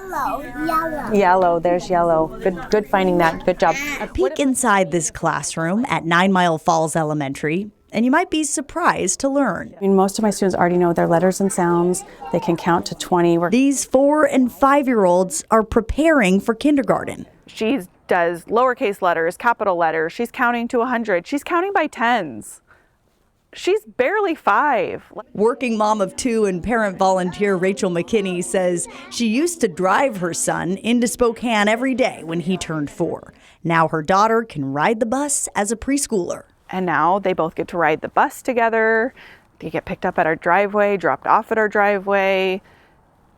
Yellow. Yellow, there's yellow. Good finding that. Good job. A peek inside this classroom at 9 Mile Falls Elementary, and you might be surprised to learn. I mean, most of my students already know their letters and sounds. They can count to 20. These 4- and 5-year-olds are preparing for kindergarten. She does lowercase letters, capital letters. She's counting to 100. She's counting by tens. She's barely 5. Working mom of 2 and parent volunteer Rachel McKinney says she used to drive her son into Spokane every day when he turned 4. Now her daughter can ride the bus as a preschooler. And now they both get to ride the bus together. They get picked up at our driveway, dropped off at our driveway.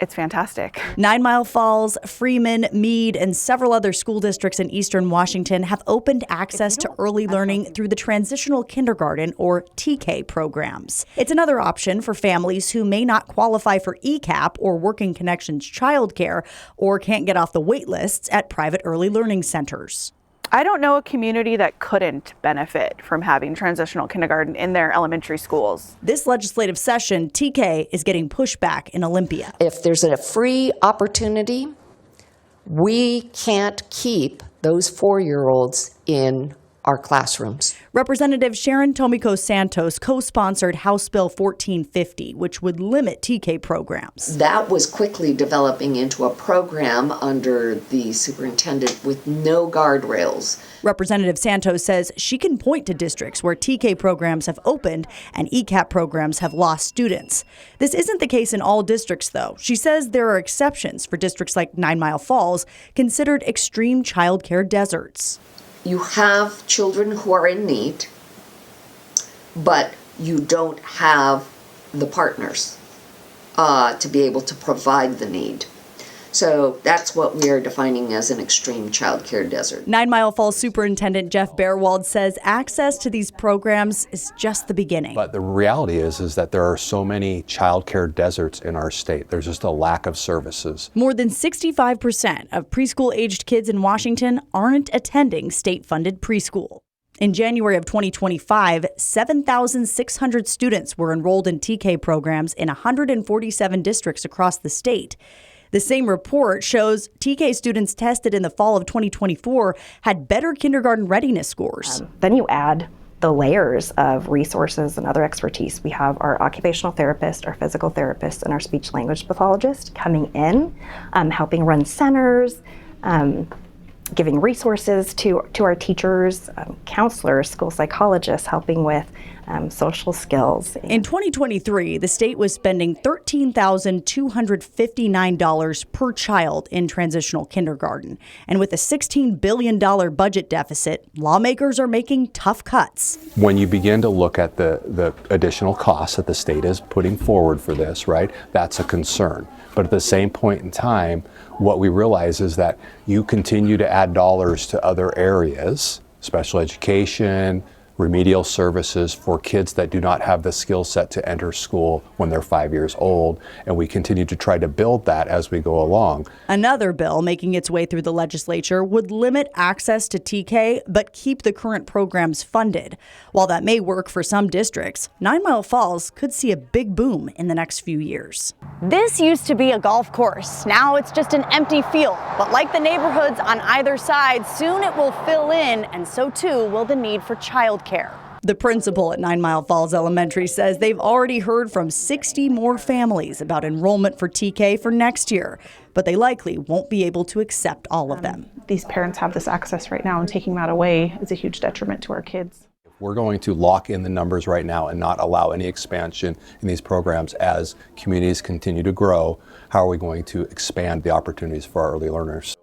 It's fantastic. 9 Mile Falls, Freeman, Meade, and several other school districts in eastern Washington have opened access to early learning through the Transitional Kindergarten, or TK, programs. It's another option for families who may not qualify for ECAP or Working Connections childcare or can't get off the wait lists at private early learning centers. I don't know a community that couldn't benefit from having transitional kindergarten in their elementary schools. This legislative session, TK is getting pushback in Olympia. If there's a free opportunity, we can't keep those 4-year-olds in our classrooms. Representative Sharon Tomiko Santos co-sponsored House Bill 1450, which would limit TK programs. That was quickly developing into a program under the superintendent with no guardrails. Representative Santos says she can point to districts where TK programs have opened and ECAP programs have lost students. This isn't the case in all districts, though. She says there are exceptions for districts like 9 Mile Falls, considered extreme childcare deserts. You have children who are in need, but you don't have the partners to be able to provide the need. So that's what we are defining as an extreme childcare desert. 9 Mile Falls Superintendent Jeff Bearwald says access to these programs is just the beginning. But the reality is that there are so many childcare deserts in our state. There's just a lack of services. More than 65% of preschool-aged kids in Washington aren't attending state-funded preschool. In January of 2025, 7,600 students were enrolled in TK programs in 147 districts across the state. The same report shows TK students tested in the fall of 2024 had better kindergarten readiness scores. Then you add the layers of resources and other expertise. We have our occupational therapist, our physical therapist, and our speech language pathologist coming in, helping run centers, giving resources to our teachers, counselors, school psychologists, helping with social skills. In 2023, the state was spending $13,259 per child in transitional kindergarten. And with a $16 billion budget deficit, lawmakers are making tough cuts. When you begin to look at the additional costs that the state is putting forward for this, right, that's a concern. But at the same point in time, what we realize is that you continue to add dollars to other areas, special education, remedial services for kids that do not have the skill set to enter school when they're 5 years old, and we continue to try to build that as we go along. Another bill making its way through the legislature would limit access to TK, but keep the current programs funded. While that may work for some districts, 9 Mile Falls could see a big boom in the next few years. This used to be a golf course. Now it's just an empty field. But like the neighborhoods on either side, soon it will fill in, and so too will the need for childcare. The principal at 9 Mile Falls Elementary says they've already heard from 60 more families about enrollment for TK for next year, but they likely won't be able to accept all of them. These parents have this access right now, and taking that away is a huge detriment to our kids. We're going to lock in the numbers right now and not allow any expansion in these programs as communities continue to grow. How are we going to expand the opportunities for our early learners?